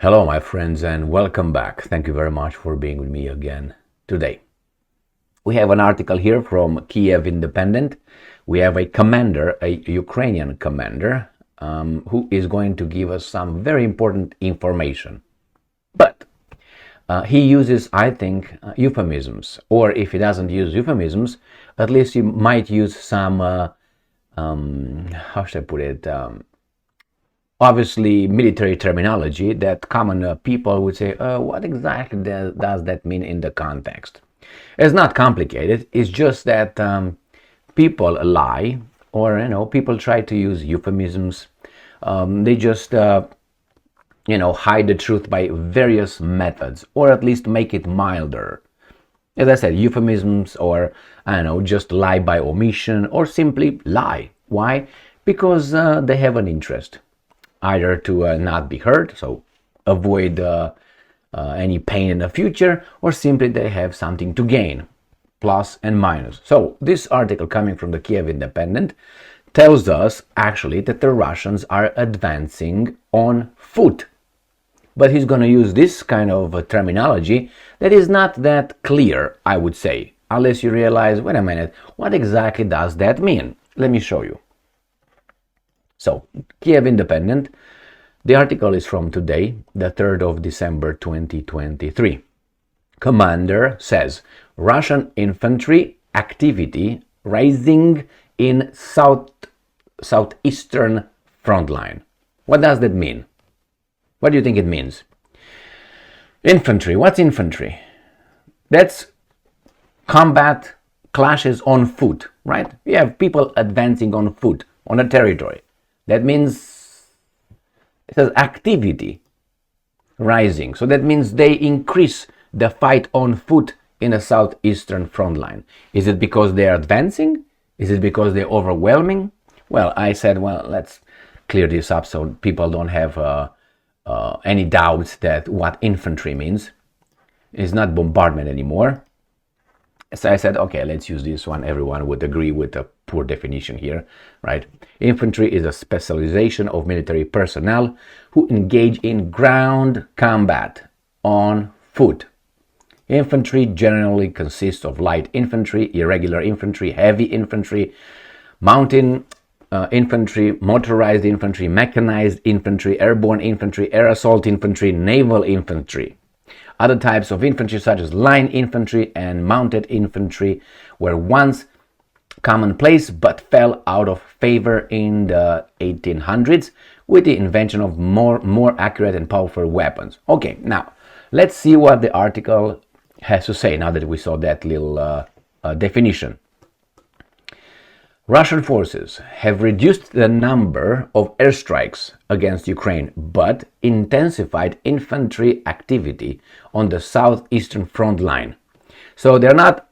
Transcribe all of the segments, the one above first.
Hello, my friends, and welcome back. Thank you very much for being with me again today. We have an article here from Kiev Independent. We have a commander, a Ukrainian commander, who is going to give us some very important information. But he uses, I think, euphemisms, or if he doesn't use euphemisms, at least he might use some, how should I put it, obviously military terminology that common people would say, what exactly does that mean in the context? It's not complicated. It's just that people lie, or people try to use euphemisms. They just hide the truth by various methods, or at least make it milder. As I said, euphemisms, or just lie by omission, or simply lie. Why? Because they have an interest. Either to not be hurt, so avoid any pain in the future, or simply they have something to gain, plus and minus. So this article coming from the Kiev Independent tells us actually that the Russians are advancing on foot. But he's going to use this kind of terminology that is not that clear, I would say, unless you realize, wait a minute, what exactly does that mean? Let me show you. So, Kiev Independent, the article is from today, the 3rd of December 2023. Commander says, Russian infantry activity rising in Southeastern frontline. What does that mean? What do you think it means? Infantry. What's infantry? That's combat clashes on foot, right? We have people advancing on foot, on a territory. That means it says activity rising. So that means they increase the fight on foot in the southeastern front line. Is it because they are advancing? Is it because they're overwhelming? Well, I said, let's clear this up so people don't have any doubts that what infantry means. It's not bombardment anymore. So I said, okay, let's use this one. Everyone would agree with the poor definition here, right? Infantry is a specialization of military personnel who engage in ground combat on foot. Infantry generally consists of light infantry, irregular infantry, heavy infantry, mountain infantry, motorized infantry, mechanized infantry, airborne infantry, air assault infantry, naval infantry. Other types of infantry, such as line infantry and mounted infantry, were once commonplace but fell out of favor in the 1800s with the invention of more accurate and powerful weapons. Okay, now let's see what the article has to say now that we saw that little definition. Russian forces have reduced the number of airstrikes against Ukraine, but intensified infantry activity on the southeastern front line. So they're not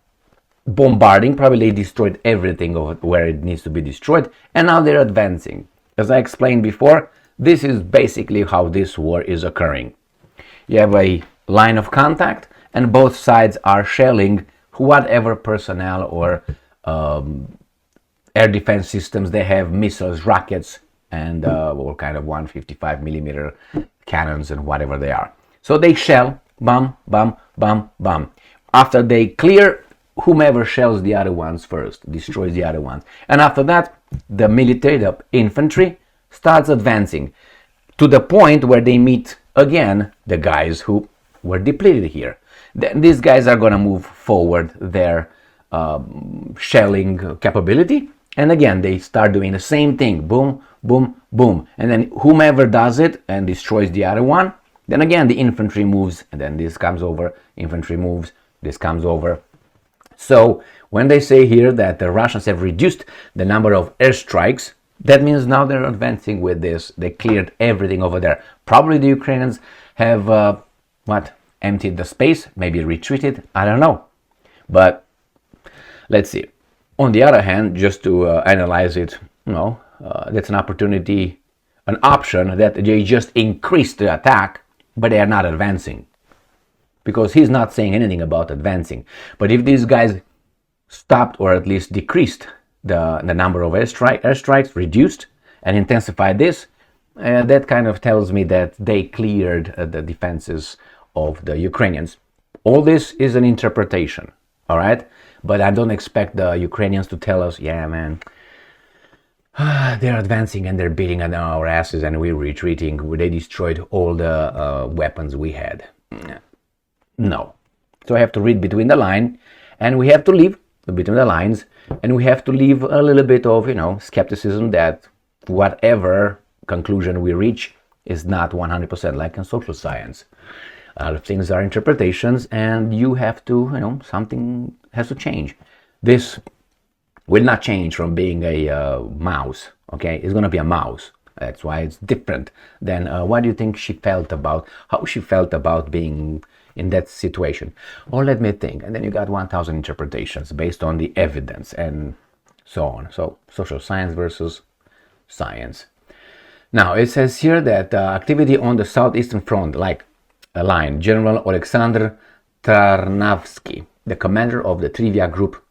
bombarding, probably they destroyed everything where it needs to be destroyed, and now they're advancing. As I explained before, this is basically how this war is occurring. You have a line of contact, and both sides are shelling whatever personnel or air defense systems they have, missiles, rockets, and all kind of 155 millimeter cannons and whatever they are. So they shell, bam, bam, bam, bam. After they clear, whomever shells the other ones first, destroys the other ones. And after that, the military, the infantry, starts advancing to the point where they meet again the guys who were depleted here. Then these guys are going to move forward their shelling capability. And again, they start doing the same thing. Boom, boom, boom. And then whomever does it and destroys the other one, then again, the infantry moves. And then this comes over, infantry moves, this comes over. So when they say here that the Russians have reduced the number of airstrikes, that means now they're advancing with this. They cleared everything over there. Probably the Ukrainians have, emptied the space, maybe retreated. I don't know. But let's see. On the other hand, just to analyze it, that's an opportunity, an option that they just increase the attack, but they are not advancing. Because he's not saying anything about advancing. But if these guys stopped or at least decreased the number of airstrikes, reduced and intensified this, that kind of tells me that they cleared the defenses of the Ukrainians. All this is an interpretation, all right? But I don't expect the Ukrainians to tell us, yeah, man, they're advancing and they're beating on our asses and we're retreating. They destroyed all the weapons we had. No. So I have to read between the lines, and we have to leave between the lines, and we have to leave a little bit of, skepticism that whatever conclusion we reach is not 100% like in social science. A lot of things are interpretations, and you have to, something has to change. This will not change from being a mouse, okay? It's going to be a mouse. That's why it's different than what do you think how she felt about being in that situation. Or let me think. And then you got 1,000 interpretations based on the evidence and so on. So social science versus science. Now, it says here that activity on the Southeastern front, like a line, General Alexander Tarnavsky, the commander of the Trivia group,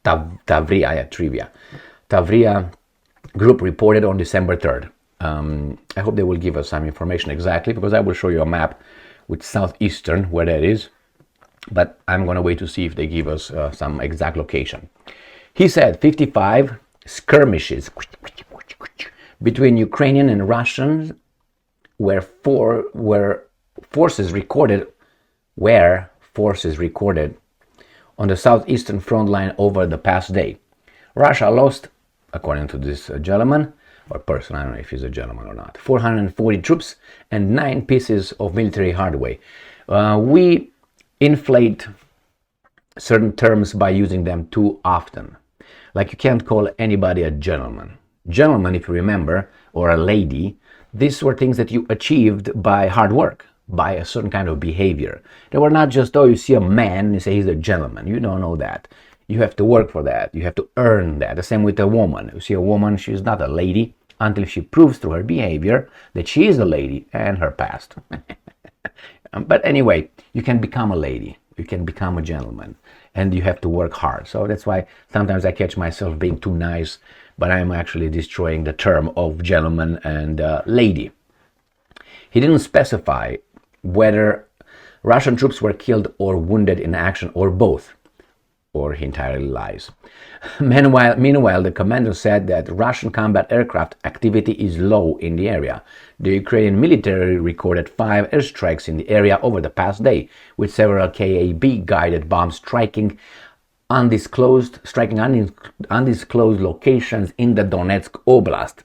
Tavria group, reported on December 3rd. I hope they will give us some information exactly, because I will show you a map with Southeastern where that is, but I'm going to wait to see if they give us some exact location. He said 55 skirmishes between Ukrainian and Russians where forces recorded on the Southeastern front line over the past day. Russia lost, according to this gentleman, or person, I don't know if he's a gentleman or not, 440 troops and 9 pieces of military hardware. We inflate certain terms by using them too often. Like, you can't call anybody a gentleman. Gentleman, if you remember, or a lady, these were things that you achieved by hard work, by a certain kind of behavior. They were not just, you see a man and you say he's a gentleman. You don't know that. You have to work for that. You have to earn that. The same with a woman. You see a woman, she's not a lady until she proves through her behavior that she is a lady and her past. But anyway, you can become a lady. You can become a gentleman. And you have to work hard. So that's why sometimes I catch myself being too nice, but I'm actually destroying the term of gentleman and lady. He didn't specify whether Russian troops were killed or wounded in action, or both, or he entirely lies. Meanwhile, the commander said that Russian combat aircraft activity is low in the area. The Ukrainian military recorded 5 airstrikes in the area over the past day, with several KAB-guided bombs striking undisclosed locations in the Donetsk Oblast.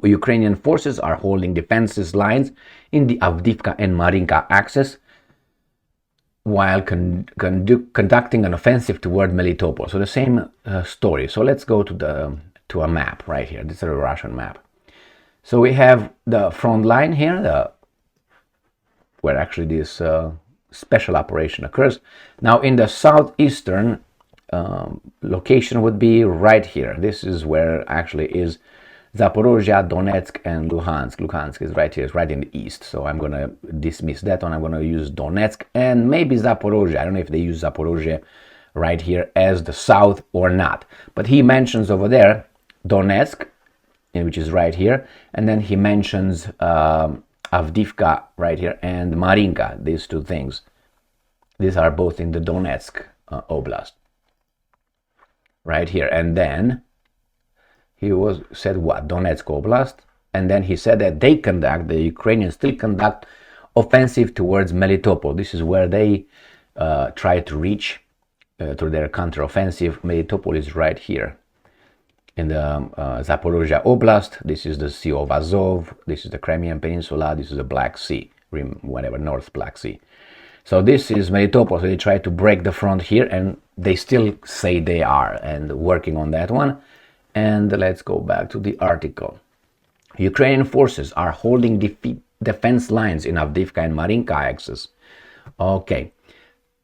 Ukrainian forces are holding defenses lines in the Avdiivka and Marinka axis, while conducting an offensive toward Melitopol. So the same story. So let's go to a map right here. This is a Russian map. So we have the front line here, where actually this special operation occurs. Now in the southeastern location would be right here. This is where actually is Zaporozhye, Donetsk, and Luhansk. Luhansk is right here, it's right in the east. So I'm going to dismiss that one. I'm going to use Donetsk and maybe Zaporozhye. I don't know if they use Zaporozhye right here as the south or not. But he mentions over there Donetsk, which is right here. And then he mentions Avdiivka right here and Marinka, these two things. These are both in the Donetsk Oblast. Right here. And then he said what? Donetsk Oblast. And then he said that the Ukrainians still conduct offensive towards Melitopol. This is where they try to reach through their counteroffensive. Melitopol is right here in the Zaporozhye Oblast. This is the Sea of Azov. This is the Crimean Peninsula. This is the Black Sea, North Black Sea. So this is Melitopol. So they try to break the front here, and they still say they are and working on that one. And let's go back to the article. Ukrainian forces are holding defense lines in Avdiivka and Marinka axis. Okay.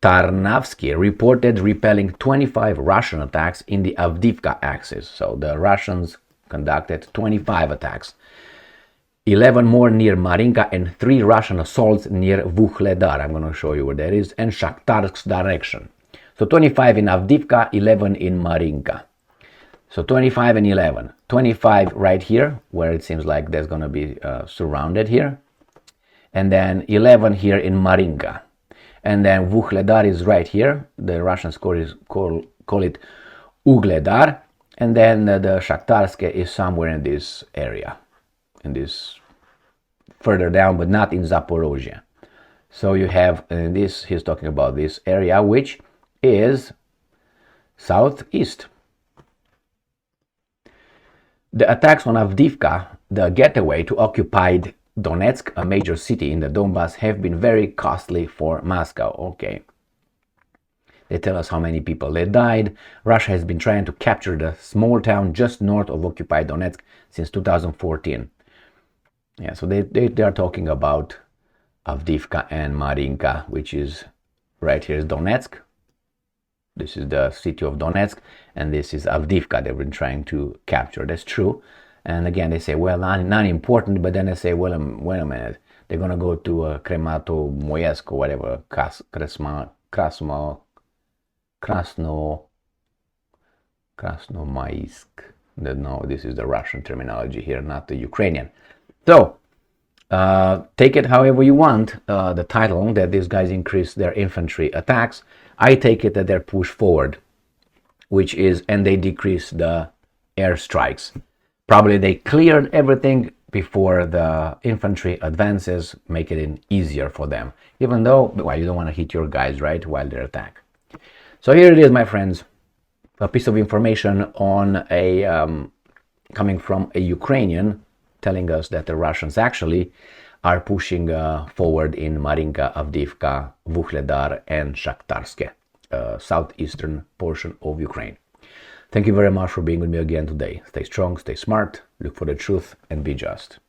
Tarnavsky reported repelling 25 Russian attacks in the Avdiivka axis. So the Russians conducted 25 attacks. 11 more near Marinka and 3 Russian assaults near Vuhledar. I'm going to show you where that is. And Shakhtarsk's direction. So 25 in Avdiivka, 11 in Marinka. So 25 and 11. 25 right here, where it seems like there's going to be surrounded here. And then 11 here in Marinka. And then Vuhledar is right here. The Russians call it Ugledar. And then the Shakhtarske is somewhere in this area. In this further down, but not in Zaporozhye. So you have this, he's talking about this area, which is southeast. The attacks on Avdiivka, the getaway to occupied Donetsk, a major city in the Donbass, have been very costly for Moscow. Okay. They tell us how many people they died. Russia has been trying to capture the small town just north of occupied Donetsk since 2014. Yeah, so they are talking about Avdiivka and Marinka, which is right here is Donetsk. This is the city of Donetsk, and this is Avdiivka they've been trying to capture. That's true. And again, they say, well, not important, but then they say, well, wait a minute. They're going to go to Kremato-Moyesk or whatever, Krasnomaisk. No, this is the Russian terminology here, not the Ukrainian. So, take it however you want, the title that these guys increase their infantry attacks. I take it that they're pushed forward, which is, and they decrease the airstrikes. Probably they cleared everything before the infantry advances, make it easier for them. Even though, well, you don't want to hit your guys, right, while they attack. So here it is, my friends, a piece of information on a coming from a Ukrainian telling us that the Russians actually are pushing forward in Marinka, Avdiivka, Vuhledar, and Shakhtarske, southeastern portion of Ukraine. Thank you very much for being with me again today. Stay strong, stay smart, look for the truth, and be just.